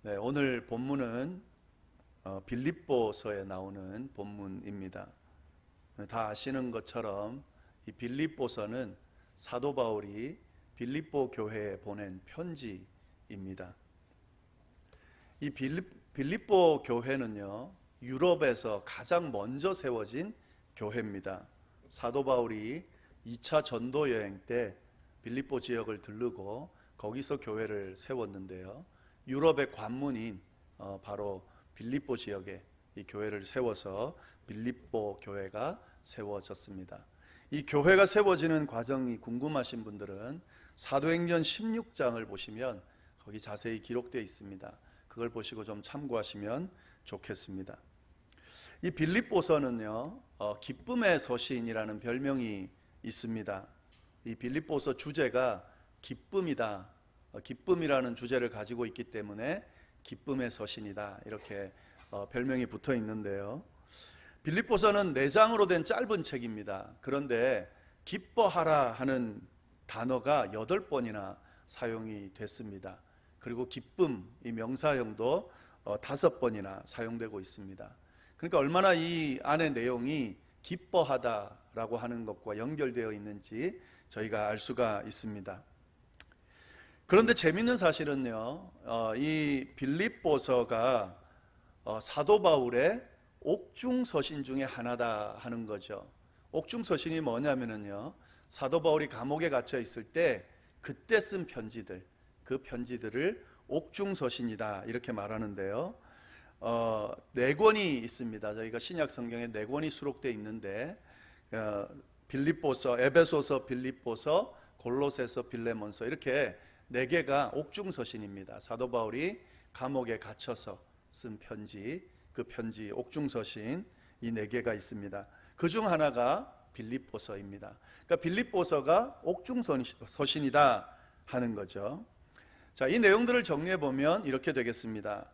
네, 오늘 본문은 빌립보서에 나오는 본문입니다. 다 아시는 것처럼 이 빌립보서는 사도 바울이 빌립보 교회에 보낸 편지입니다. 이 빌립보 교회는요, 유럽에서 가장 먼저 세워진 교회입니다. 사도 바울이 2차 전도 여행 때 빌립보 지역을 들르고 거기서 교회를 세웠는데요. 유럽의 관문인 바로 빌립보 지역에 이 교회를 세워서 빌립보 교회가 세워졌습니다. 이 교회가 세워지는 과정이 궁금하신 분들은 사도행전 16장을 보시면 거기 자세히 기록되어 있습니다. 그걸 보시고 좀 참고하시면 좋겠습니다. 이 빌립보서는요, 기쁨의 서신이라는 별명이 있습니다. 이 빌립보서 주제가 기쁨이다, 기쁨이라는 주제를 가지고 있기 때문에 기쁨의 서신이다, 이렇게 별명이 붙어 있는데요. 빌립보서는 4장으로 된 짧은 책입니다. 그런데 기뻐하라 하는 단어가 8번이나 사용이 됐습니다. 그리고 기쁨, 이 명사형도 5번이나 사용되고 있습니다. 그러니까 얼마나 이 안의 내용이 기뻐하다라고 하는 것과 연결되어 있는지 저희가 알 수가 있습니다. 그런데 재밌는 사실은요, 이 빌립보서가 사도 바울의 옥중서신 중에 하나다 하는 거죠. 옥중서신이 뭐냐면요, 사도 바울이 감옥에 갇혀 있을 때 그때 쓴 편지들, 그 편지들을 옥중서신이다 이렇게 말하는데요. 4권이 있습니다. 저희가 신약 성경에 4권이 수록되어 있는데 빌립보서, 에베소서, 빌립보서, 골로새서, 빌레몬서, 이렇게 4개가 옥중서신입니다. 사도 바울이 감옥에 갇혀서 쓴 편지, 그 편지 옥중서신, 이 4개가 있습니다. 그 중 하나가 빌립보서입니다. 그러니까 빌립보서가 옥중서신이다 하는 거죠. 자, 이 내용들을 정리해 보면 이렇게 되겠습니다.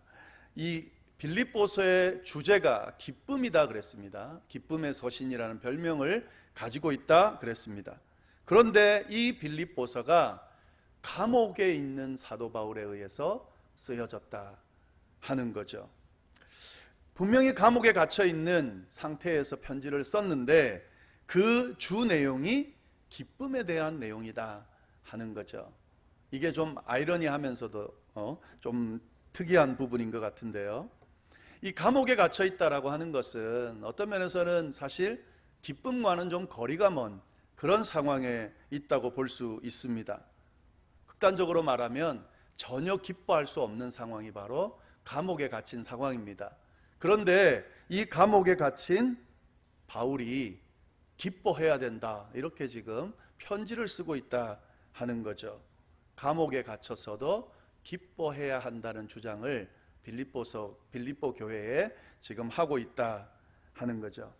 이 빌립보서의 주제가 기쁨이다 그랬습니다. 기쁨의 서신이라는 별명을 가지고 있다 그랬습니다. 그런데 이 빌립보서가 감옥에 있는 사도 바울에 의해서 쓰여졌다 하는 거죠. 분명히 감옥에 갇혀 있는 상태에서 편지를 썼는데 그 주 내용이 기쁨에 대한 내용이다 하는 거죠. 이게 좀 아이러니하면서도 좀 특이한 부분인 것 같은데요. 이 감옥에 갇혀 있다라고 하는 것은 어떤 면에서는 사실 기쁨과는 좀 거리가 먼 그런 상황에 있다고 볼 수 있습니다. 극단적으로 말하면 전혀 기뻐할 수 없는 상황이 바로 감옥에 갇힌 상황입니다. 그런데 이 감옥에 갇힌 바울이 기뻐해야 된다, 이렇게 지금 편지를 쓰고 있다 하는 거죠. 감옥에 갇혀서도 기뻐해야 한다는 주장을 빌립보 교회에 지금 하고 있다 하는 거죠.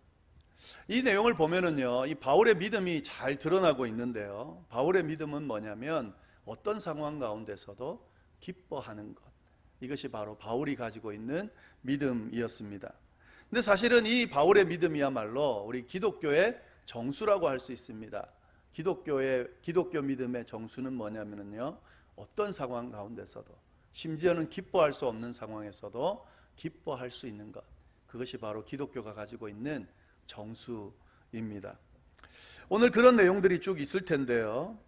이 내용을 보면은요, 이 바울의 믿음이 잘 드러나고 있는데요. 바울의 믿음은 뭐냐면 어떤 상황 가운데서도 기뻐하는 것, 이것이 바로 바울이 가지고 있는 믿음이었습니다. 근데 사실은 이 바울의 믿음이야말로 우리 기독교의 정수라고 할 수 있습니다. 기독교 믿음의 정수는 뭐냐면요, 어떤 상황 가운데서도, 심지어는 기뻐할 수 없는 상황에서도 기뻐할 수 있는 것, 그것이 바로 기독교가 가지고 있는 정수입니다. 오늘 그런 내용들이 쭉 있을 텐데요.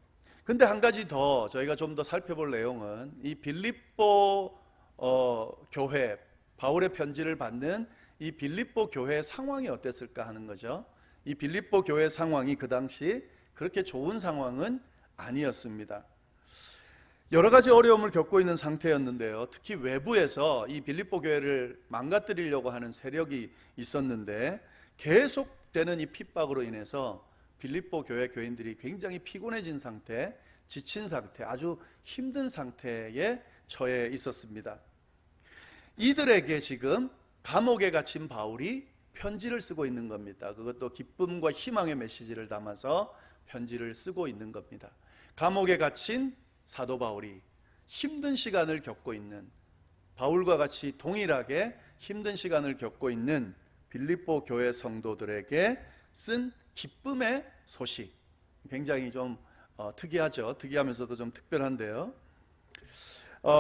근데 한 가지 더 저희가 좀 더 살펴볼 내용은 이 빌립보 교회, 바울의 편지를 받는 이 빌립보 교회의 상황이 어땠을까 하는 거죠. 이 빌립보 교회 상황이 그 당시 그렇게 좋은 상황은 아니었습니다. 여러 가지 어려움을 겪고 있는 상태였는데요. 특히 외부에서 이 빌립보 교회를 망가뜨리려고 하는 세력이 있었는데 계속되는 이 핍박으로 인해서 빌립보 교회 교인들이 굉장히 피곤해진 상태, 지친 상태, 아주 힘든 상태에 처해 있었습니다. 이들에게 지금 감옥에 갇힌 바울이 편지를 쓰고 있는 겁니다. 그것도 기쁨과 희망의 메시지를 담아서 편지를 쓰고 있는 겁니다. 감옥에 갇힌 사도 바울이 힘든 시간을 겪고 있는, 바울과 같이 동일하게 힘든 시간을 겪고 있는 빌립보 교회 성도들에게 쓴 기쁨의 소식, 굉장히 좀 특이하죠. 특이하면서도 좀 특별한데요.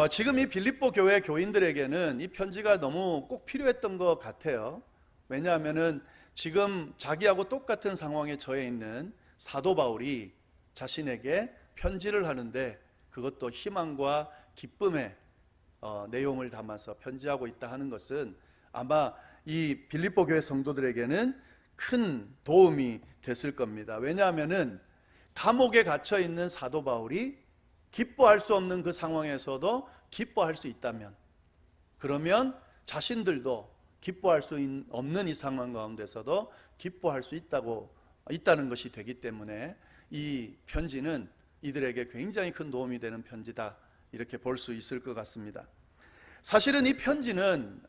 지금 이 빌립보 교회 교인들에게는 이 편지가 너무 꼭 필요했던 것 같아요. 왜냐하면은 지금 자기하고 똑같은 상황에 처해 있는 사도 바울이 자신에게 편지를 하는데 그것도 희망과 기쁨의 내용을 담아서 편지하고 있다 하는 것은 아마 이 빌립보 교회 성도들에게는 큰 도움이 됐을 겁니다. 왜냐하면은 감옥에 gat혀 있는 사도 바울이 기뻐할 수 없는 그 상황에서도 기뻐할 수 있다면, 그러면 자신들도 기뻐할 수 없는 이 상황 가운데서도 기뻐할 수 있다는 것이 되기 때문에 이 편지는 이들에게 굉장히 큰 도움이 되는 편지다, 이렇게 볼 수 있을 것 같습니다. 사실은 이 편지는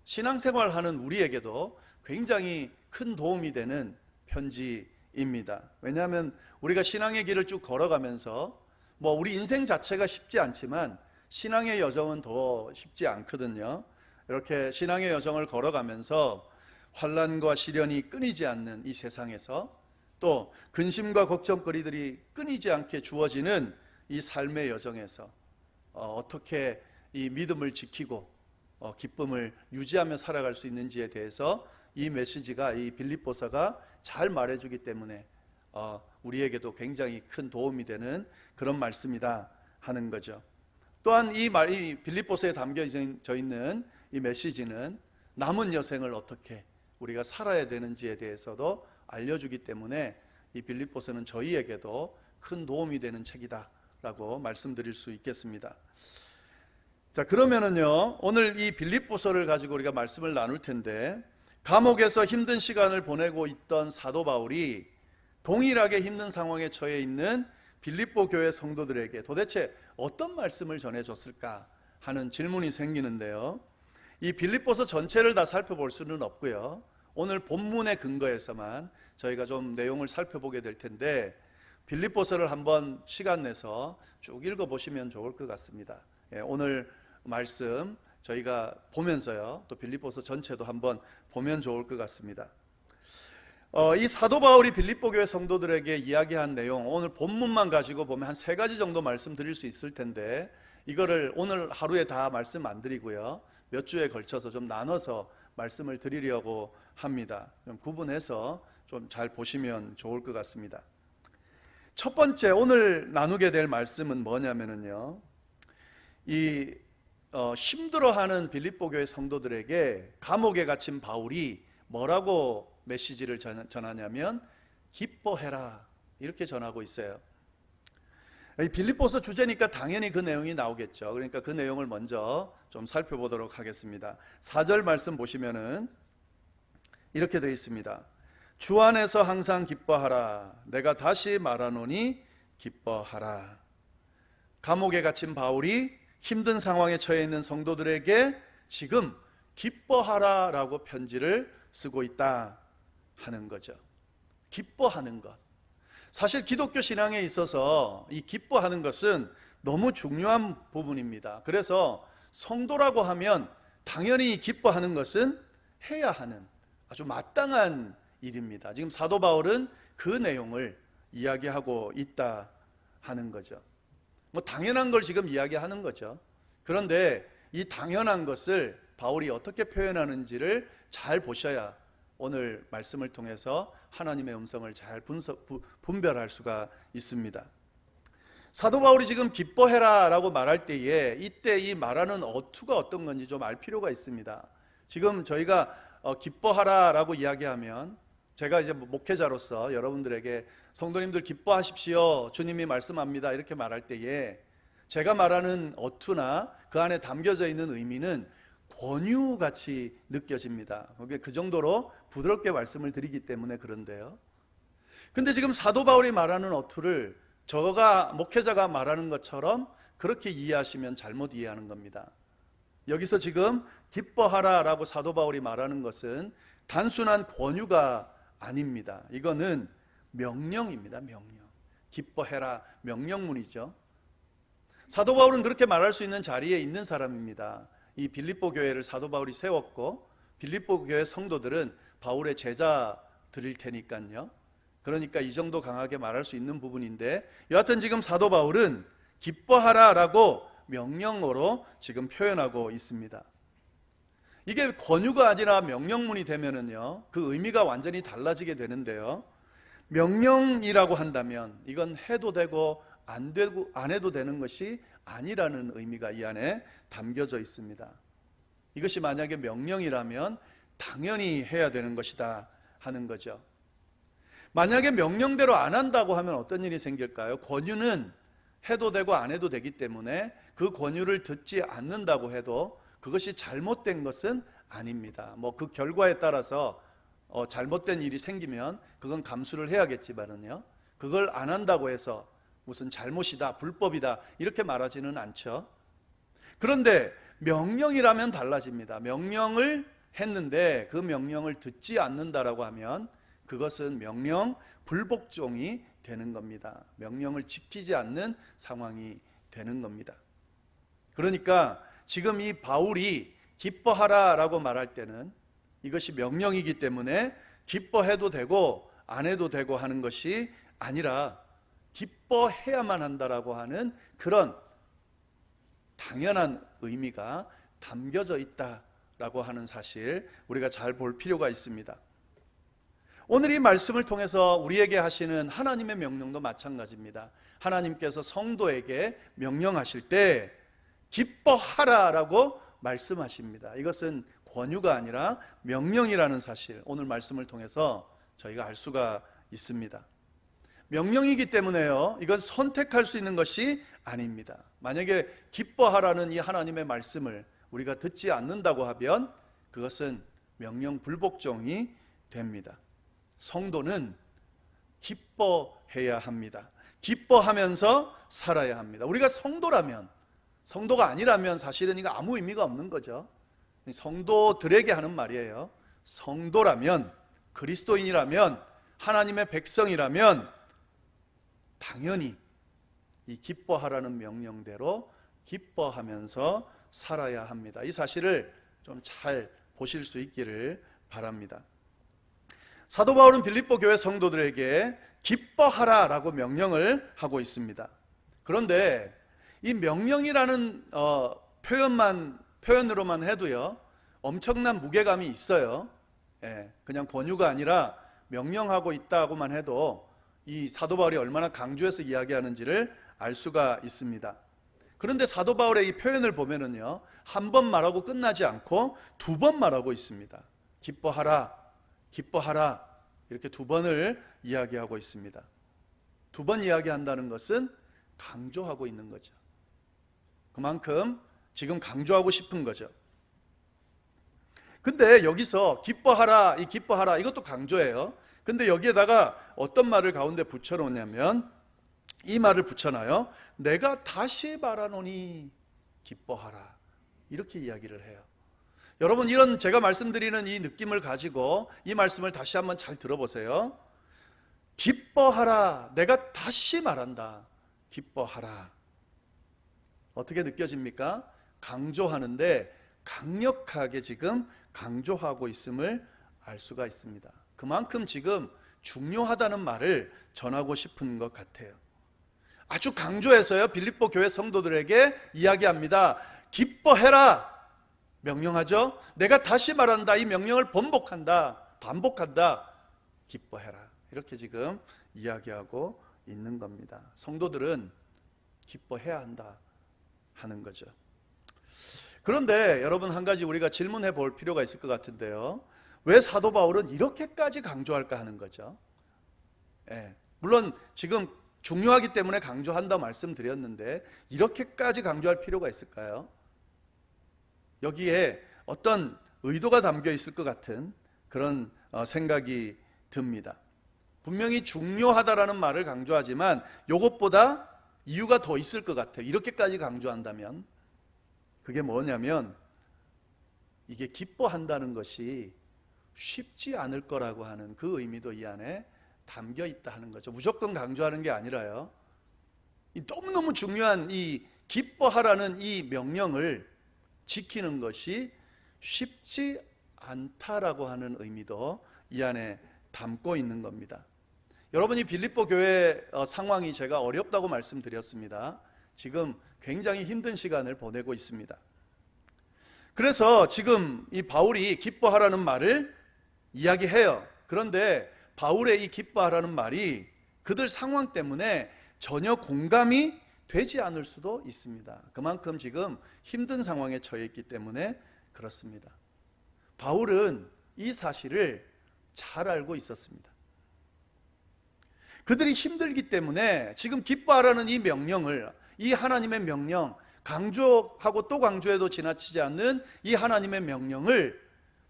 신앙생활하는 우리에게도 굉장히 큰 도움이 되는 편지입니다. 왜냐하면 우리가 신앙의 길을 쭉 걸어가면서 우리 인생 자체가 쉽지 않지만 신앙의 여정은 더 쉽지 않거든요. 이렇게 신앙의 여정을 걸어가면서 환난과 시련이 끊이지 않는 이 세상에서, 또 근심과 걱정거리들이 끊이지 않게 주어지는 이 삶의 여정에서 어떻게 이 믿음을 지키고 기쁨을 유지하며 살아갈 수 있는지에 대해서 이 메시지가, 이 빌립보서가 잘 말해주기 때문에 우리에게도 굉장히 큰 도움이 되는 그런 말씀이다 하는 거죠. 또한 이 빌립보서에 담겨져 있는 이 메시지는 남은 여생을 어떻게 우리가 살아야 되는지에 대해서도 알려주기 때문에 이 빌립보서는 저희에게도 큰 도움이 되는 책이다라고 말씀드릴 수 있겠습니다. 자, 그러면은요, 오늘 이 빌립보서를 가지고 우리가 말씀을 나눌 텐데, 감옥에서 힘든 시간을 보내고 있던 사도 바울이 동일하게 힘든 상황에 처해 있는 빌립보 교회 성도들에게 도대체 어떤 말씀을 전해줬을까 하는 질문이 생기는데요, 이 빌립보서 전체를 다 살펴볼 수는 없고요, 오늘 본문의 근거에서만 저희가 좀 내용을 살펴보게 될 텐데, 빌립보서를 한번 시간 내서 쭉 읽어보시면 좋을 것 같습니다. 오늘 말씀 저희가 보면서요, 또 빌립보서 전체도 한번 보면 좋을 것 같습니다. 이 사도 바울이 빌립보 교회 성도들에게 이야기한 내용, 오늘 본문만 가지고 보면 한 3가지 정도 말씀드릴 수 있을 텐데, 이거를 오늘 하루에 다 말씀 안 드리고요, 몇 주에 걸쳐서 좀 나눠서 말씀을 드리려고 합니다. 좀 구분해서 좀 잘 보시면 좋을 것 같습니다. 첫 번째 오늘 나누게 될 말씀은 뭐냐면요, 이 힘들어하는 빌립보 교회 성도들에게 감옥에 갇힌 바울이 뭐라고 메시지를 전하냐면 기뻐해라, 이렇게 전하고 있어요. 이 빌립보서 주제니까 당연히 그 내용이 나오겠죠. 그러니까 그 내용을 먼저 좀 살펴보도록 하겠습니다. 4절 말씀 보시면은 이렇게 되어 있습니다. 주 안에서 항상 기뻐하라. 내가 다시 말하노니 기뻐하라. 감옥에 갇힌 바울이 힘든 상황에 처해 있는 성도들에게 지금 기뻐하라라고 편지를 쓰고 있다 하는 거죠. 기뻐하는 것. 사실 기독교 신앙에 있어서 이 기뻐하는 것은 너무 중요한 부분입니다. 그래서 성도라고 하면 당연히 기뻐하는 것은 해야 하는 아주 마땅한 일입니다. 지금 사도 바울은 그 내용을 이야기하고 있다 하는 거죠. 당연한 걸 지금 이야기하는 거죠. 그런데 이 당연한 것을 바울이 어떻게 표현하는지를 잘 보셔야 오늘 말씀을 통해서 하나님의 음성을 잘 분별할 수가 있습니다. 사도 바울이 지금 기뻐해라 라고 말할 때에 이때 이 말하는 어투가 어떤 건지 좀 알 필요가 있습니다. 지금 저희가 기뻐하라 라고 이야기하면, 제가 이제 목회자로서 여러분들에게 성도님들 기뻐하십시오, 주님이 말씀합니다, 이렇게 말할 때에 제가 말하는 어투나 그 안에 담겨져 있는 의미는 권유같이 느껴집니다. 그 정도로 부드럽게 말씀을 드리기 때문에 그런데요, 근데 지금 사도 바울이 말하는 어투를 저가 목회자가 말하는 것처럼 그렇게 이해하시면 잘못 이해하는 겁니다. 여기서 지금 기뻐하라 라고 사도 바울이 말하는 것은 단순한 권유가 아닙니다. 이거는 명령입니다. 명령. 기뻐해라, 명령문이죠. 사도 바울은 그렇게 말할 수 있는 자리에 있는 사람입니다. 이 빌립보 교회를 사도 바울이 세웠고 빌립보 교회 성도들은 바울의 제자들일 테니까요. 그러니까 이 정도 강하게 말할 수 있는 부분인데, 여하튼 지금 사도 바울은 기뻐하라 라고 명령어로 지금 표현하고 있습니다. 이게 권유가 아니라 명령문이 되면은요, 그 의미가 완전히 달라지게 되는데요. 명령이라고 한다면 이건 해도 되고 안 해도 되는 것이 아니라는 의미가 이 안에 담겨져 있습니다. 이것이 만약에 명령이라면 당연히 해야 되는 것이다 하는 거죠. 만약에 명령대로 안 한다고 하면 어떤 일이 생길까요? 권유는 해도 되고 안 해도 되기 때문에 그 권유를 듣지 않는다고 해도 그것이 잘못된 것은 아닙니다. 그 결과에 따라서 잘못된 일이 생기면 그건 감수를 해야겠지만은요, 그걸 안 한다고 해서 무슨 잘못이다, 불법이다 이렇게 말하지는 않죠. 그런데 명령이라면 달라집니다. 명령을 했는데 그 명령을 듣지 않는다라고 하면 그것은 명령 불복종이 되는 겁니다. 명령을 지키지 않는 상황이 되는 겁니다. 그러니까 지금 이 바울이 기뻐하라 라고 말할 때는 이것이 명령이기 때문에 기뻐해도 되고 안 해도 되고 하는 것이 아니라 기뻐해야만 한다라고 하는 그런 당연한 의미가 담겨져 있다라고 하는 사실 우리가 잘 볼 필요가 있습니다. 오늘 이 말씀을 통해서 우리에게 하시는 하나님의 명령도 마찬가지입니다. 하나님께서 성도에게 명령하실 때 기뻐하라라고 말씀하십니다. 이것은 권유가 아니라 명령이라는 사실, 오늘 말씀을 통해서 저희가 알 수가 있습니다. 명령이기 때문에요, 이건 선택할 수 있는 것이 아닙니다. 만약에 기뻐하라는 이 하나님의 말씀을 우리가 듣지 않는다고 하면 그것은 명령 불복종이 됩니다. 성도는 기뻐해야 합니다. 기뻐하면서 살아야 합니다. 우리가 성도라면, 성도가 아니라면 사실은 이거 아무 의미가 없는 거죠. 성도들에게 하는 말이에요. 성도라면, 그리스도인이라면, 하나님의 백성이라면 당연히 이 기뻐하라는 명령대로 기뻐하면서 살아야 합니다. 이 사실을 좀 잘 보실 수 있기를 바랍니다. 사도 바울은 빌립보 교회 성도들에게 기뻐하라라고 명령을 하고 있습니다. 그런데 이 명령이라는 표현으로만 해도요, 엄청난 무게감이 있어요. 그냥 권유가 아니라 명령하고 있다고만 해도 이 사도 바울이 얼마나 강조해서 이야기하는지를 알 수가 있습니다. 그런데 사도 바울의 이 표현을 보면은요, 한 번 말하고 끝나지 않고 두 번 말하고 있습니다. 기뻐하라, 기뻐하라, 이렇게 두 번을 이야기하고 있습니다. 두 번 이야기한다는 것은 강조하고 있는 거죠. 그만큼 지금 강조하고 싶은 거죠. 근데 여기서 기뻐하라, 이 기뻐하라, 이것도 강조해요. 근데 여기에다가 어떤 말을 가운데 붙여놓냐면 이 말을 붙여놔요. 내가 다시 말하노니 기뻐하라, 이렇게 이야기를 해요. 여러분, 이런 제가 말씀드리는 이 느낌을 가지고 이 말씀을 다시 한번 잘 들어보세요. 기뻐하라, 내가 다시 말한다, 기뻐하라. 어떻게 느껴집니까? 강조하는데 강력하게 지금 강조하고 있음을 알 수가 있습니다. 그만큼 지금 중요하다는 말을 전하고 싶은 것 같아요. 아주 강조해서요, 빌립보 교회 성도들에게 이야기합니다. 기뻐해라, 명령하죠. 내가 다시 말한다, 이 명령을 반복한다, 기뻐해라, 이렇게 지금 이야기하고 있는 겁니다. 성도들은 기뻐해야 한다 하는 거죠. 그런데 여러분, 한 가지 우리가 질문해 볼 필요가 있을 것 같은데요, 왜 사도 바울은 이렇게까지 강조할까 하는 거죠. 물론 지금 중요하기 때문에 강조한다 말씀드렸는데 이렇게까지 강조할 필요가 있을까요? 여기에 어떤 의도가 담겨 있을 것 같은 그런 생각이 듭니다. 분명히 중요하다라는 말을 강조하지만 이것보다 이유가 더 있을 것 같아요. 이렇게까지 강조한다면 그게 뭐냐면 이게 기뻐한다는 것이 쉽지 않을 거라고 하는 그 의미도 이 안에 담겨 있다 하는 거죠. 무조건 강조하는 게 아니라요, 너무너무 중요한 이 기뻐하라는 이 명령을 지키는 것이 쉽지 않다라고 하는 의미도 이 안에 담고 있는 겁니다. 여러분, 이 빌립보 교회 상황이 제가 어렵다고 말씀드렸습니다. 지금 굉장히 힘든 시간을 보내고 있습니다. 그래서 지금 이 바울이 기뻐하라는 말을 이야기해요. 그런데 바울의 이 기뻐하라는 말이 그들 상황 때문에 전혀 공감이 되지 않을 수도 있습니다. 그만큼 지금 힘든 상황에 처해 있기 때문에 그렇습니다. 바울은 이 사실을 잘 알고 있었습니다. 그들이 힘들기 때문에 지금 기뻐하라는 이 명령을, 이 하나님의 명령, 강조하고 또 강조해도 지나치지 않는 이 하나님의 명령을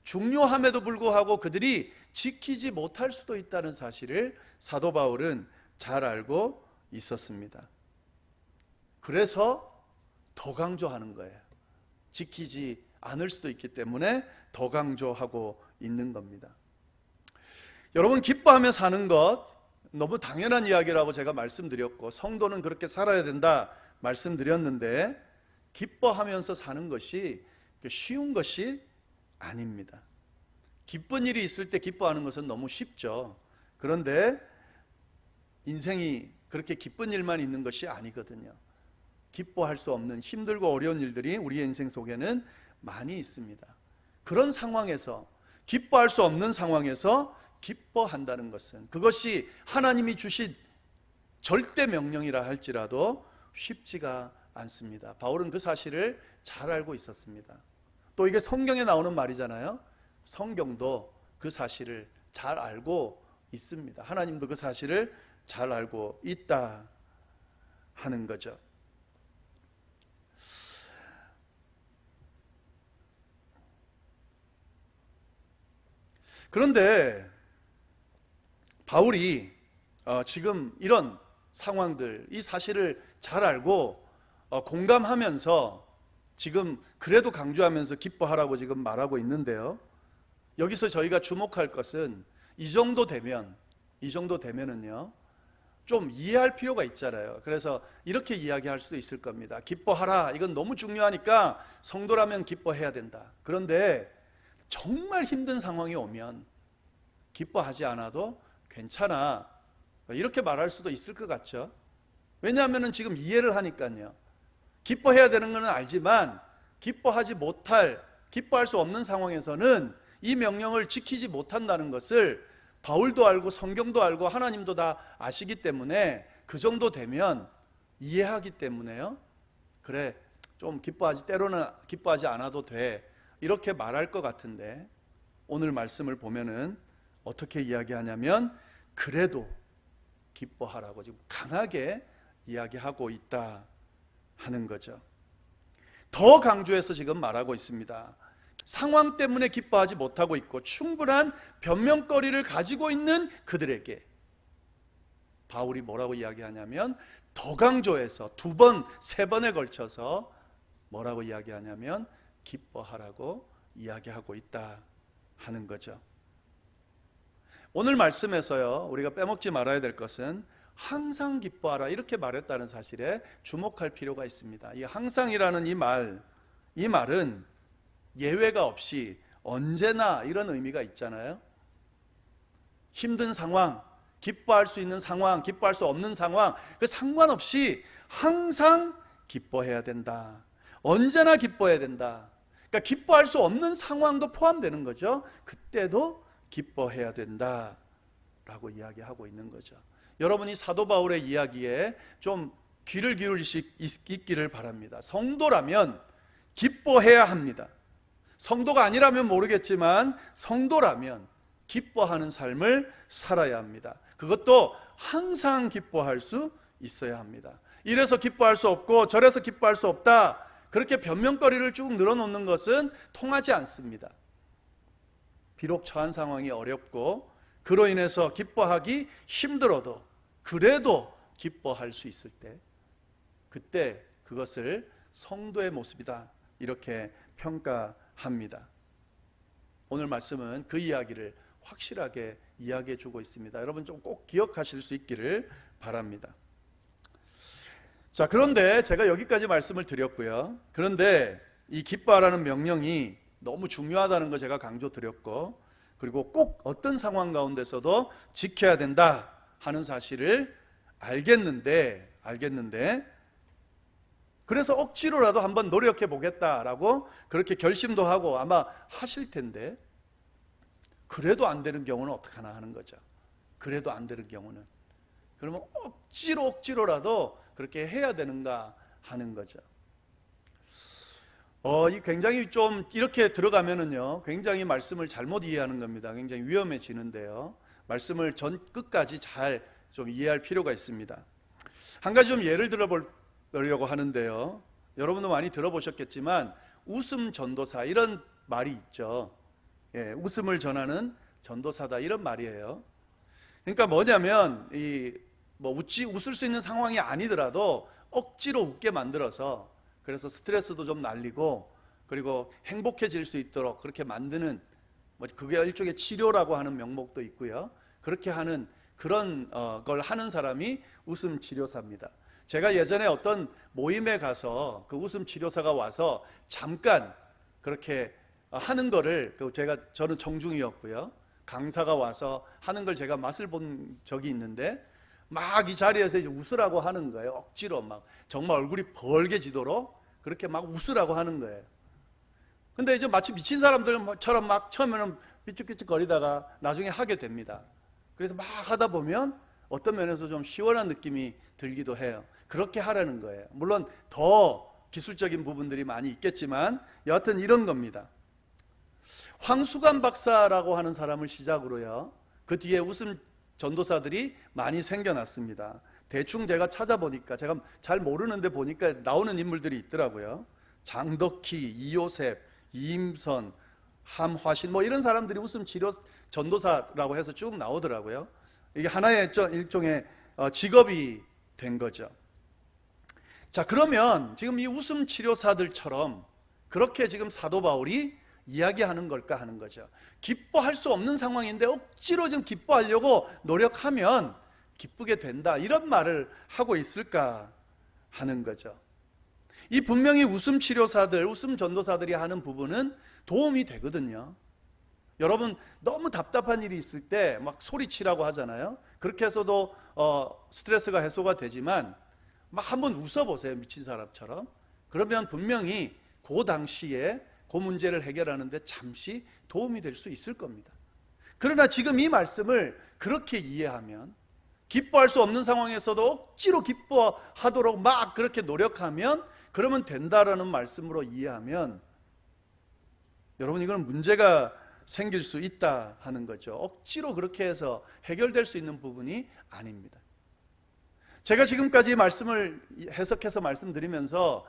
중요함에도 불구하고 그들이 지키지 못할 수도 있다는 사실을 사도 바울은 잘 알고 있었습니다. 그래서 더 강조하는 거예요. 지키지 않을 수도 있기 때문에 더 강조하고 있는 겁니다. 여러분, 기뻐하며 사는 것 너무 당연한 이야기라고 제가 말씀드렸고, 성도는 그렇게 살아야 된다 말씀드렸는데, 기뻐하면서 사는 것이 쉬운 것이 아닙니다. 기쁜 일이 있을 때 기뻐하는 것은 너무 쉽죠. 그런데 인생이 그렇게 기쁜 일만 있는 것이 아니거든요. 기뻐할 수 없는 힘들고 어려운 일들이 우리의 인생 속에는 많이 있습니다. 그런 상황에서, 기뻐할 수 없는 상황에서 기뻐한다는 것은, 그것이 하나님이 주신 절대 명령이라 할지라도 쉽지가 않습니다. 바울은 그 사실을 잘 알고 있었습니다. 또 이게 성경에 나오는 말이잖아요. 성경도 그 사실을 잘 알고 있습니다. 하나님도 그 사실을 잘 알고 있다 하는 거죠. 그런데 바울이 지금 이런 상황들, 이 사실을 잘 알고 공감하면서 지금 그래도 강조하면서 기뻐하라고 지금 말하고 있는데요. 여기서 저희가 주목할 것은 이 정도 되면은요, 좀 이해할 필요가 있잖아요. 그래서 이렇게 이야기할 수도 있을 겁니다. 기뻐하라, 이건 너무 중요하니까 성도라면 기뻐해야 된다. 그런데 정말 힘든 상황이 오면 기뻐하지 않아도 괜찮아, 이렇게 말할 수도 있을 것 같죠. 왜냐하면 지금 이해를 하니까요. 기뻐해야 되는 것은 알지만 기뻐할 수 없는 상황에서는 이 명령을 지키지 못한다는 것을 바울도 알고 성경도 알고 하나님도 다 아시기 때문에, 그 정도 되면 이해하기 때문에요, 그래, 좀 때로는 기뻐하지 않아도 돼, 이렇게 말할 것 같은데, 오늘 말씀을 보면은 어떻게 이야기하냐면 그래도 기뻐하라고 지금 강하게 이야기하고 있다 하는 거죠. 더 강조해서 지금 말하고 있습니다. 상황 때문에 기뻐하지 못하고 있고 충분한 변명거리를 가지고 있는 그들에게 바울이 뭐라고 이야기하냐면, 더 강조해서 2번, 3번에 걸쳐서 뭐라고 이야기하냐면 기뻐하라고 이야기하고 있다 하는 거죠. 오늘 말씀에서요, 우리가 빼먹지 말아야 될 것은 항상 기뻐하라 이렇게 말했다는 사실에 주목할 필요가 있습니다. 이 항상이라는 이 말은 예외가 없이 언제나 이런 의미가 있잖아요. 힘든 상황, 기뻐할 수 있는 상황, 기뻐할 수 없는 상황, 그 상관없이 항상 기뻐해야 된다. 언제나 기뻐해야 된다. 그러니까 기뻐할 수 없는 상황도 포함되는 거죠. 그때도 기뻐해야 된다라고 이야기하고 있는 거죠. 여러분이 사도 바울의 이야기에 좀 귀를 기울일 수 있기를 바랍니다. 성도라면 기뻐해야 합니다. 성도가 아니라면 모르겠지만 성도라면 기뻐하는 삶을 살아야 합니다. 그것도 항상 기뻐할 수 있어야 합니다. 이래서 기뻐할 수 없고 저래서 기뻐할 수 없다, 그렇게 변명거리를 쭉 늘어놓는 것은 통하지 않습니다. 비록 처한 상황이 어렵고 그로 인해서 기뻐하기 힘들어도 그래도 기뻐할 수 있을 때, 그때 그것을 성도의 모습이다 이렇게 평가합니다. 오늘 말씀은 그 이야기를 확실하게 이야기해 주고 있습니다. 여러분 좀 꼭 기억하실 수 있기를 바랍니다. 자, 그런데 제가 여기까지 말씀을 드렸고요. 그런데 이 기뻐하라는 명령이 너무 중요하다는 거 제가 강조드렸고, 그리고 꼭 어떤 상황 가운데서도 지켜야 된다 하는 사실을 알겠는데 그래서 억지로라도 한번 노력해 보겠다라고 그렇게 결심도 하고 아마 하실 텐데, 그래도 안 되는 경우는 어떡하나 하는 거죠. 그래도 안 되는 경우는, 그러면 억지로라도 그렇게 해야 되는가 하는 거죠. 이 굉장히 좀 이렇게 들어가면은요, 굉장히 말씀을 잘못 이해하는 겁니다. 굉장히 위험해지는데요. 말씀을 끝까지 잘 좀 이해할 필요가 있습니다. 한 가지 좀 예를 들어보려고 하는데요. 여러분도 많이 들어보셨겠지만 웃음 전도사 이런 말이 있죠. 예, 웃음을 전하는 전도사다 이런 말이에요. 그러니까 뭐냐면 웃을 수 있는 상황이 아니더라도 억지로 웃게 만들어서, 그래서 스트레스도 좀 날리고 그리고 행복해질 수 있도록 그렇게 만드는, 그게 일종의 치료라고 하는 명목도 있고요. 그렇게 하는 그런 걸 하는 사람이 웃음 치료사입니다. 제가 예전에 어떤 모임에 가서 그 웃음 치료사가 와서 잠깐 그렇게 하는 거를, 저는 청중이었고요. 강사가 와서 하는 걸 제가 맛을 본 적이 있는데, 막 이 자리에서 이제 웃으라고 하는 거예요. 억지로 막 정말 얼굴이 벌게지도록 그렇게 막 웃으라고 하는 거예요. 근데 이제 마치 미친 사람들처럼 막 처음에는 삐죽삐죽 거리다가 나중에 하게 됩니다. 그래서 막 하다 보면 어떤 면에서 좀 시원한 느낌이 들기도 해요. 그렇게 하라는 거예요. 물론 더 기술적인 부분들이 많이 있겠지만 여하튼 이런 겁니다. 황수관 박사라고 하는 사람을 시작으로요, 그 뒤에 웃음 전도사들이 많이 생겨났습니다. 대충 제가 찾아보니까, 제가 잘 모르는데 보니까 나오는 인물들이 있더라고요. 장덕희, 이요셉, 이임선, 함화신 이런 사람들이 웃음 치료 전도사라고 해서 쭉 나오더라고요. 이게 하나의 일종의 직업이 된 거죠. 자, 그러면 지금 이 웃음 치료사들처럼 그렇게 지금 사도 바울이 이야기하는 걸까 하는 거죠. 기뻐할 수 없는 상황인데 억지로 좀 기뻐하려고 노력하면 기쁘게 된다, 이런 말을 하고 있을까 하는 거죠. 이 분명히 웃음 치료사들, 웃음 전도사들이 하는 부분은 도움이 되거든요. 여러분 너무 답답한 일이 있을 때 막 소리치라고 하잖아요. 그렇게 해서도 스트레스가 해소가 되지만 막 한번 웃어보세요, 미친 사람처럼. 그러면 분명히 그 당시에 그 문제를 해결하는데 잠시 도움이 될 수 있을 겁니다. 그러나 지금 이 말씀을 그렇게 이해하면, 기뻐할 수 없는 상황에서도 억지로 기뻐하도록 막 그렇게 노력하면 그러면 된다라는 말씀으로 이해하면, 여러분 이건 문제가 생길 수 있다 하는 거죠. 억지로 그렇게 해서 해결될 수 있는 부분이 아닙니다. 제가 지금까지 말씀을 해석해서 말씀드리면서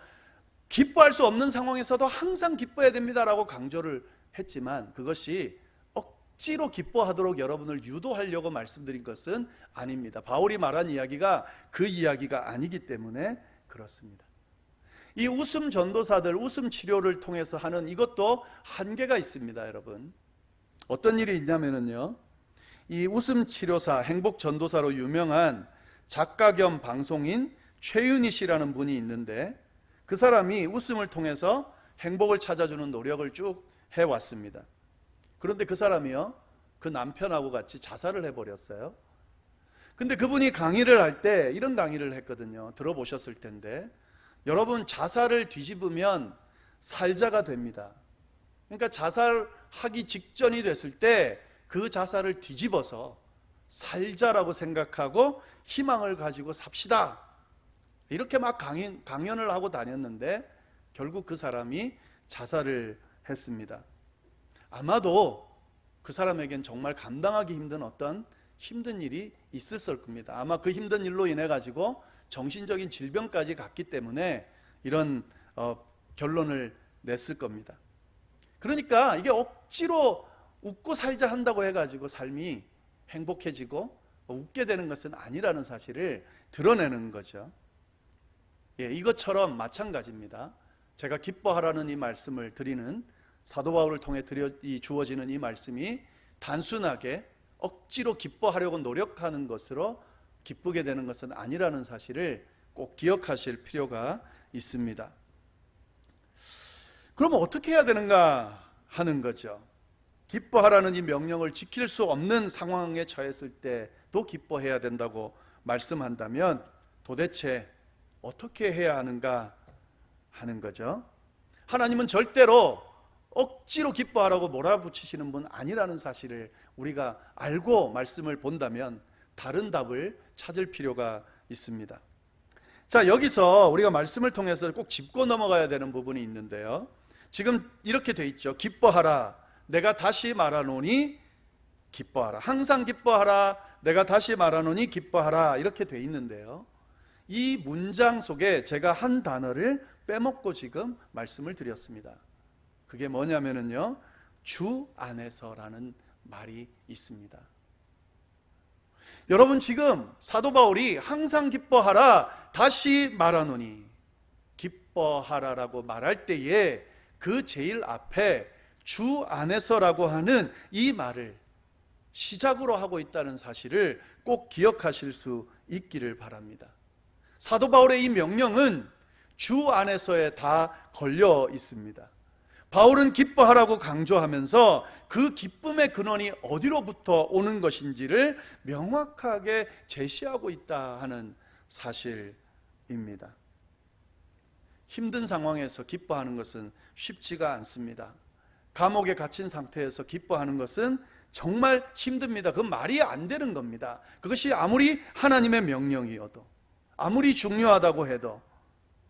기뻐할 수 없는 상황에서도 항상 기뻐해야 됩니다라고 강조를 했지만, 그것이 억지로 기뻐하도록 여러분을 유도하려고 말씀드린 것은 아닙니다. 바울이 말한 이야기가 그 이야기가 아니기 때문에 그렇습니다. 이 웃음 전도사들, 웃음 치료를 통해서 하는 이것도 한계가 있습니다, 여러분. 어떤 일이 있냐면요, 이 웃음 치료사, 행복 전도사로 유명한 작가 겸 방송인 최윤희 씨라는 분이 있는데, 그 사람이 웃음을 통해서 행복을 찾아주는 노력을 쭉 해왔습니다. 그런데 그 사람이요, 그 남편하고 같이 자살을 해버렸어요. 근데 그분이 강의를 할 때 이런 강의를 했거든요. 들어보셨을 텐데, 여러분 자살을 뒤집으면 살자가 됩니다. 그러니까 자살하기 직전이 됐을 때 그 자살을 뒤집어서 살자라고 생각하고 희망을 가지고 삽시다, 이렇게 막 강연을 하고 다녔는데 결국 그 사람이 자살을 했습니다. 아마도 그 사람에겐 정말 감당하기 힘든 어떤 힘든 일이 있었을 겁니다. 아마 그 힘든 일로 인해 가지고 정신적인 질병까지 갔기 때문에 이런 결론을 냈을 겁니다. 그러니까 이게 억지로 웃고 살자 한다고 해가지고 삶이 행복해지고 웃게 되는 것은 아니라는 사실을 드러내는 거죠. 예, 이것처럼 마찬가지입니다. 제가 기뻐하라는 이 말씀을 드리는, 사도 바울을 통해 주어지는 이 말씀이 단순하게 억지로 기뻐하려고 노력하는 것으로 기쁘게 되는 것은 아니라는 사실을 꼭 기억하실 필요가 있습니다. 그러면 어떻게 해야 되는가 하는 거죠. 기뻐하라는 이 명령을 지킬 수 없는 상황에 처했을 때도 기뻐해야 된다고 말씀한다면 도대체 어떻게 해야 하는가 하는 거죠. 하나님은 절대로 억지로 기뻐하라고 몰아붙이시는 분 아니라는 사실을 우리가 알고 말씀을 본다면 다른 답을 찾을 필요가 있습니다. 자, 여기서 우리가 말씀을 통해서 꼭 짚고 넘어가야 되는 부분이 있는데요. 지금 이렇게 돼 있죠. 기뻐하라. 내가 다시 말하노니 기뻐하라. 항상 기뻐하라. 내가 다시 말하노니 기뻐하라. 이렇게 돼 있는데요. 이 문장 속에 제가 한 단어를 빼먹고 지금 말씀을 드렸습니다. 그게 뭐냐면요, 주 안에서라는 말이 있습니다. 여러분, 지금 사도 바울이 항상 기뻐하라, 다시 말하노니 기뻐하라라고 말할 때에 그 제일 앞에 주 안에서라고 하는 이 말을 시작으로 하고 있다는 사실을 꼭 기억하실 수 있기를 바랍니다. 사도 바울의 이 명령은 주 안에서에 다 걸려 있습니다. 바울은 기뻐하라고 강조하면서 그 기쁨의 근원이 어디로부터 오는 것인지를 명확하게 제시하고 있다 하는 사실입니다. 힘든 상황에서 기뻐하는 것은 쉽지가 않습니다. 감옥에 갇힌 상태에서 기뻐하는 것은 정말 힘듭니다. 그건 말이 안 되는 겁니다. 그것이 아무리 하나님의 명령이어도, 아무리 중요하다고 해도,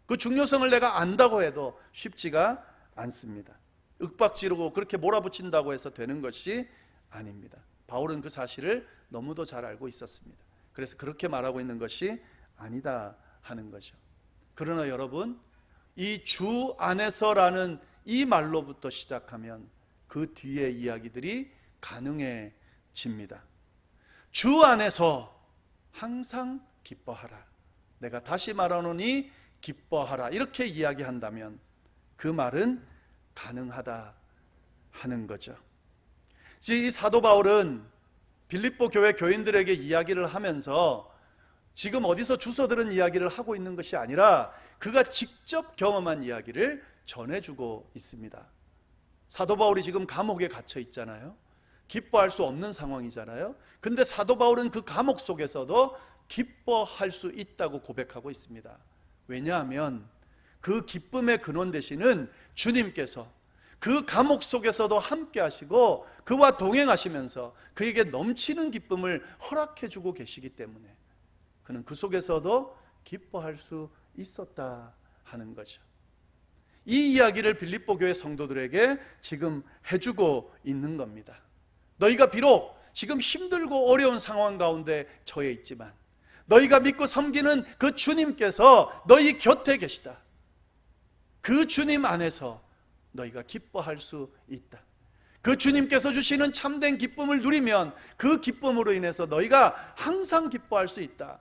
그 중요성을 내가 안다고 해도 쉽지가 않습니다. 윽박지르고 그렇게 몰아붙인다고 해서 되는 것이 아닙니다. 바울은 그 사실을 너무도 잘 알고 있었습니다. 그래서 그렇게 말하고 있는 것이 아니다 하는 거죠. 그러나 여러분, 이 주 안에서라는 이 말로부터 시작하면 그 뒤의 이야기들이 가능해집니다. 주 안에서 항상 기뻐하라. 내가 다시 말하노니 기뻐하라. 이렇게 이야기한다면 그 말은 가능하다 하는 거죠. 이 사도 바울은 빌립보 교회 교인들에게 이야기를 하면서 지금 어디서 주워 들은 이야기를 하고 있는 것이 아니라 그가 직접 경험한 이야기를 전해주고 있습니다. 사도 바울이 지금 감옥에 갇혀 있잖아요. 기뻐할 수 없는 상황이잖아요. 근데 사도 바울은 그 감옥 속에서도 기뻐할 수 있다고 고백하고 있습니다. 왜냐하면 그 기쁨의 근원 되시는 주님께서 그 감옥 속에서도 함께 하시고 그와 동행하시면서 그에게 넘치는 기쁨을 허락해 주고 계시기 때문에 그는 그 속에서도 기뻐할 수 있었다 하는 거죠. 이 이야기를 빌립보 교회 성도들에게 지금 해주고 있는 겁니다. 너희가 비록 지금 힘들고 어려운 상황 가운데 처해 있지만 너희가 믿고 섬기는 그 주님께서 너희 곁에 계시다. 그 주님 안에서 너희가 기뻐할 수 있다. 그 주님께서 주시는 참된 기쁨을 누리면 그 기쁨으로 인해서 너희가 항상 기뻐할 수 있다.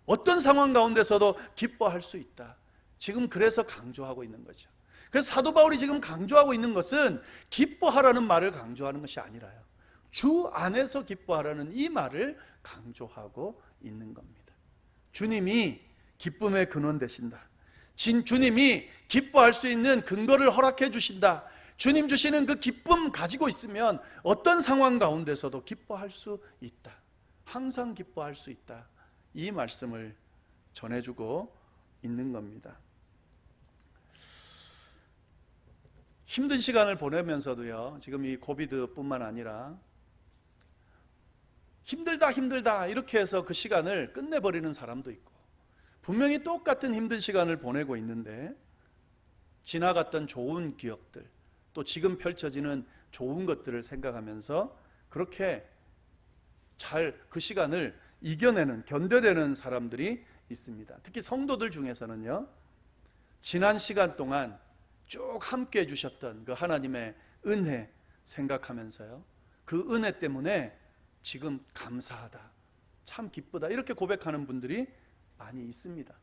어떤 상황 가운데서도 기뻐할 수 있다. 지금 그래서 강조하고 있는 거죠. 그래서 사도 바울이 지금 강조하고 있는 것은 기뻐하라는 말을 강조하는 것이 아니라요, 주 안에서 기뻐하라는 이 말을 강조하고 있는 겁니다. 주님이 기쁨의 근원 되신다. 주님이 기뻐할 수 있는 근거를 허락해 주신다. 주님 주시는 그 기쁨 가지고 있으면 어떤 상황 가운데서도 기뻐할 수 있다. 항상 기뻐할 수 있다. 이 말씀을 전해주고 있는 겁니다. 힘든 시간을 보내면서도요, 지금 이 코비드뿐만 아니라 힘들다 이렇게 해서 그 시간을 끝내버리는 사람도 있고, 분명히 똑같은 힘든 시간을 보내고 있는데 지나갔던 좋은 기억들, 또 지금 펼쳐지는 좋은 것들을 생각하면서 그렇게 잘 그 시간을 이겨내는, 견뎌내는 사람들이 있습니다. 특히 성도들 중에서는요, 지난 시간 동안 쭉 함께 해주셨던 그 하나님의 은혜 생각하면서요, 그 은혜 때문에 지금 감사하다, 참 기쁘다, 이렇게 고백하는 분들이 많이 있습니다.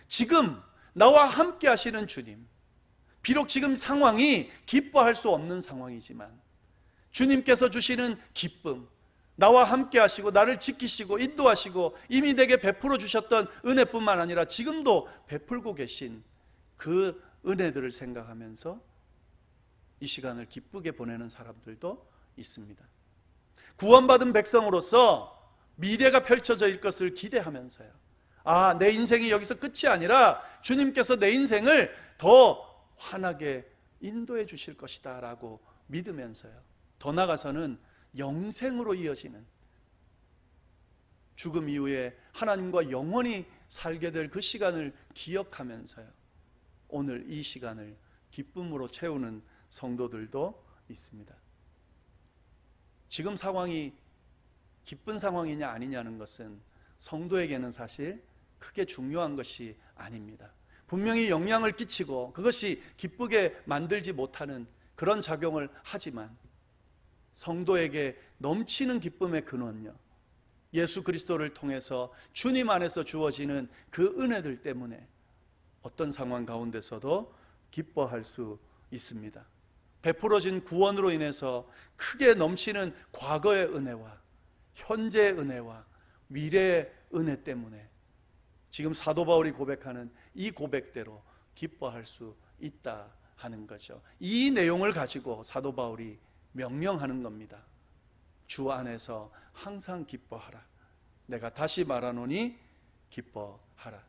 지금 나와 함께 하시는 주님, 비록 지금 상황이 기뻐할 수 없는 상황이지만 주님께서 주시는 기쁨, 나와 함께 하시고 나를 지키시고 인도하시고 이미 내게 베풀어 주셨던 은혜뿐만 아니라 지금도 베풀고 계신 그 은혜들을 생각하면서 이 시간을 기쁘게 보내는 사람들도 있습니다. 구원받은 백성으로서 미래가 펼쳐질 것을 기대하면서요, 아, 내 인생이 여기서 끝이 아니라 주님께서 내 인생을 더 환하게 인도해 주실 것이다 라고 믿으면서요, 더 나아가서는 영생으로 이어지는, 죽음 이후에 하나님과 영원히 살게 될 그 시간을 기억하면서요, 오늘 이 시간을 기쁨으로 채우는 성도들도 있습니다. 지금 상황이 기쁜 상황이냐 아니냐는 것은 성도에게는 사실 크게 중요한 것이 아닙니다. 분명히 영향을 끼치고 그것이 기쁘게 만들지 못하는 그런 작용을 하지만, 성도에게 넘치는 기쁨의 근원요, 예수 그리스도를 통해서 주님 안에서 주어지는 그 은혜들 때문에 어떤 상황 가운데서도 기뻐할 수 있습니다. 베풀어진 구원으로 인해서 크게 넘치는 과거의 은혜와 현재의 은혜와 미래의 은혜 때문에 지금 사도 바울이 고백하는 이 고백대로 기뻐할 수 있다 하는 거죠. 이 내용을 가지고 사도 바울이 명령하는 겁니다. 주 안에서 항상 기뻐하라. 내가 다시 말하노니 기뻐하라.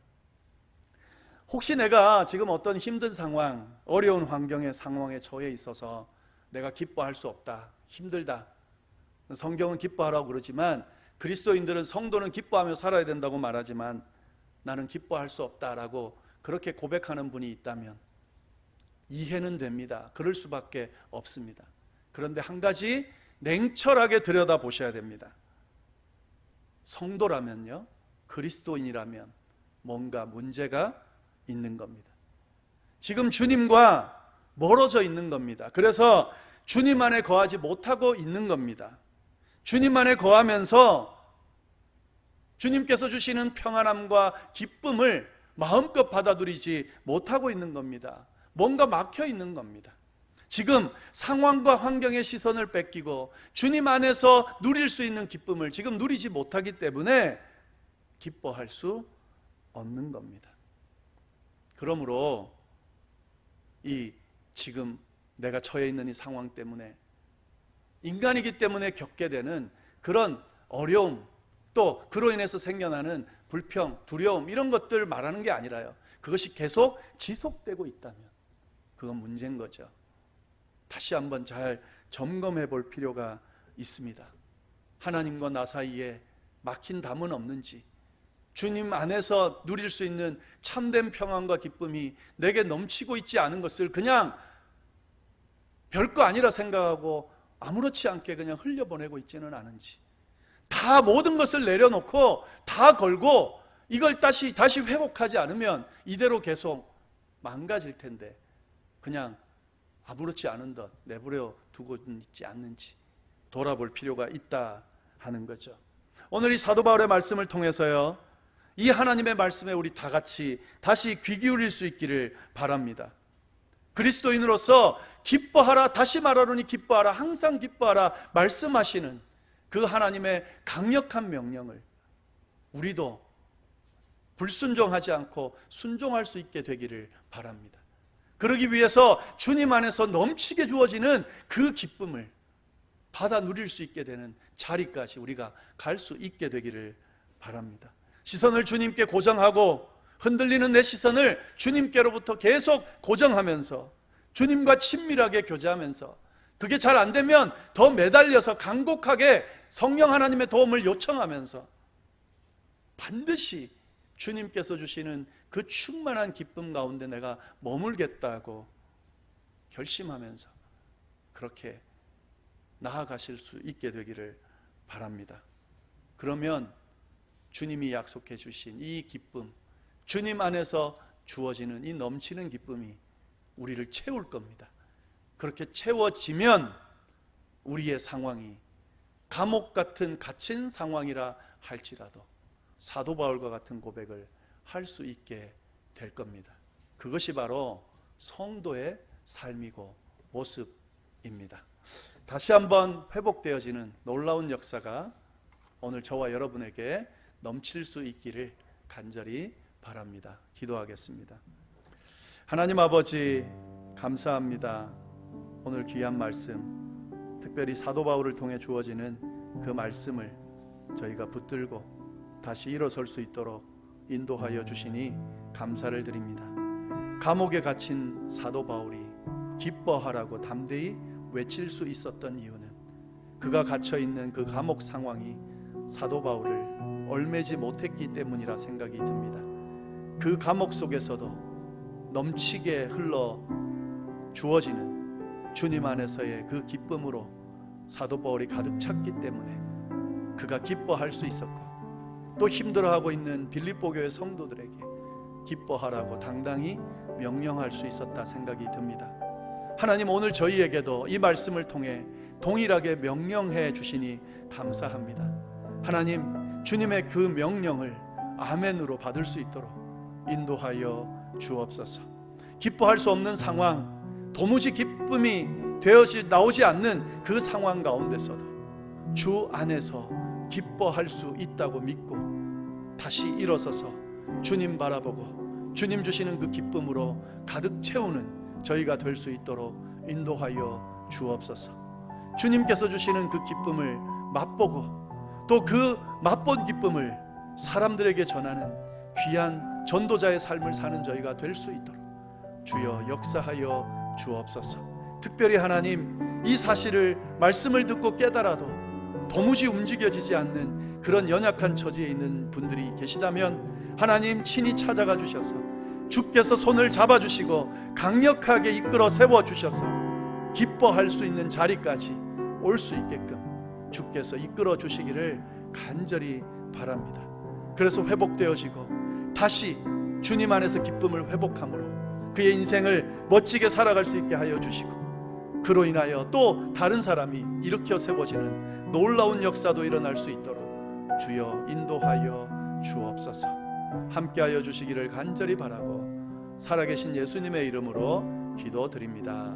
혹시 내가 지금 어떤 힘든 상황, 어려운 환경의 상황에 처해 있어서 내가 기뻐할 수 없다, 힘들다, 성경은 기뻐하라고 그러지만 그리스도인들은, 성도는 기뻐하며 살아야 된다고 말하지만 나는 기뻐할 수 없다라고 그렇게 고백하는 분이 있다면 이해는 됩니다. 그럴 수밖에 없습니다. 그런데 한 가지 냉철하게 들여다보셔야 됩니다. 성도라면요, 그리스도인이라면 뭔가 문제가 있는 겁니다. 지금 주님과 멀어져 있는 겁니다. 그래서 주님 안에 거하지 못하고 있는 겁니다. 주님 안에 거하면서 주님께서 주시는 평안함과 기쁨을 마음껏 받아들이지 못하고 있는 겁니다. 뭔가 막혀 있는 겁니다. 지금 상황과 환경의 시선을 뺏기고 주님 안에서 누릴 수 있는 기쁨을 지금 누리지 못하기 때문에 기뻐할 수 없는 겁니다. 그러므로 이 지금 내가 처해 있는 이 상황 때문에, 인간이기 때문에 겪게 되는 그런 어려움, 또 그로 인해서 생겨나는 불평, 두려움, 이런 것들 말하는 게 아니라요, 그것이 계속 지속되고 있다면 그건 문제인 거죠. 다시 한번 잘 점검해 볼 필요가 있습니다. 하나님과 나 사이에 막힌 담은 없는지, 주님 안에서 누릴 수 있는 참된 평안과 기쁨이 내게 넘치고 있지 않은 것을 그냥 별거 아니라 생각하고 아무렇지 않게 그냥 흘려보내고 있지는 않은지, 다 모든 것을 내려놓고 다 걸고 이걸 다시 회복하지 않으면 이대로 계속 망가질 텐데 그냥 아무렇지 않은 듯 내버려 두고 있지 않는지 돌아볼 필요가 있다 하는 거죠. 오늘 이 사도 바울의 말씀을 통해서요, 이 하나님의 말씀에 우리 다 같이 다시 귀 기울일 수 있기를 바랍니다. 그리스도인으로서 기뻐하라, 다시 말하노니 기뻐하라, 항상 기뻐하라 말씀하시는 그 하나님의 강력한 명령을 우리도 불순종하지 않고 순종할 수 있게 되기를 바랍니다. 그러기 위해서 주님 안에서 넘치게 주어지는 그 기쁨을 받아 누릴 수 있게 되는 자리까지 우리가 갈 수 있게 되기를 바랍니다. 시선을 주님께 고정하고 흔들리는 내 시선을 주님께로부터 계속 고정하면서 주님과 친밀하게 교제하면서, 그게 잘 안 되면 더 매달려서 간곡하게 성령 하나님의 도움을 요청하면서 반드시 주님께서 주시는 그 충만한 기쁨 가운데 내가 머물겠다고 결심하면서 그렇게 나아가실 수 있게 되기를 바랍니다. 그러면 주님이 약속해 주신 이 기쁨, 주님 안에서 주어지는 이 넘치는 기쁨이 우리를 채울 겁니다. 그렇게 채워지면 우리의 상황이 감옥 같은 갇힌 상황이라 할지라도 사도 바울과 같은 고백을 할 수 있게 될 겁니다. 그것이 바로 성도의 삶이고 모습입니다. 다시 한번 회복되어지는 놀라운 역사가 오늘 저와 여러분에게 넘칠 수 있기를 간절히 바랍니다. 기도하겠습니다. 하나님 아버지, 감사합니다. 오늘 귀한 말씀, 특별히 사도 바울을 통해 주어지는 그 말씀을 저희가 붙들고 다시 일어설 수 있도록 인도하여 주시니 감사를 드립니다. 감옥에 갇힌 사도 바울이 기뻐하라고 담대히 외칠 수 있었던 이유는 그가 갇혀있는 그 감옥 상황이 사도 바울을 얽매지 못했기 때문이라 생각이 듭니다. 그 감옥 속에서도 넘치게 흘러 주어지는 주님 안에서의 그 기쁨으로 사도 바울이 가득 찼기 때문에 그가 기뻐할 수 있었고, 또 힘들어하고 있는 빌립보 교회 성도들에게 기뻐하라고 당당히 명령할 수 있었다 생각이 듭니다. 하나님, 오늘 저희에게도 이 말씀을 통해 동일하게 명령해 주시니 감사합니다. 하나님, 주님의 그 명령을 아멘으로 받을 수 있도록 인도하여 주옵소서. 기뻐할 수 없는 상황, 도무지 기쁨이 나오지 않는 그 상황 가운데서도 주 안에서 기뻐할 수 있다고 믿고 다시 일어서서 주님 바라보고 주님 주시는 그 기쁨으로 가득 채우는 저희가 될 수 있도록 인도하여 주옵소서. 주님께서 주시는 그 기쁨을 맛보고 또 그 맛본 기쁨을 사람들에게 전하는 귀한 전도자의 삶을 사는 저희가 될 수 있도록 주여 역사하여 주옵소서. 특별히 하나님, 이 사실을 말씀을 듣고 깨달아도 도무지 움직여지지 않는 그런 연약한 처지에 있는 분들이 계시다면 하나님 친히 찾아가 주셔서 주께서 손을 잡아주시고 강력하게 이끌어 세워주셔서 기뻐할 수 있는 자리까지 올 수 있게끔 주께서 이끌어 주시기를 간절히 바랍니다. 그래서 회복되어지고 다시 주님 안에서 기쁨을 회복함으로 그의 인생을 멋지게 살아갈 수 있게 하여 주시고, 그로 인하여 또 다른 사람이 일으켜 세워지는 놀라운 역사도 일어날 수 있도록 주여 인도하여 주옵소서. 함께하여 주시기를 간절히 바라고 살아계신 예수님의 이름으로 기도드립니다.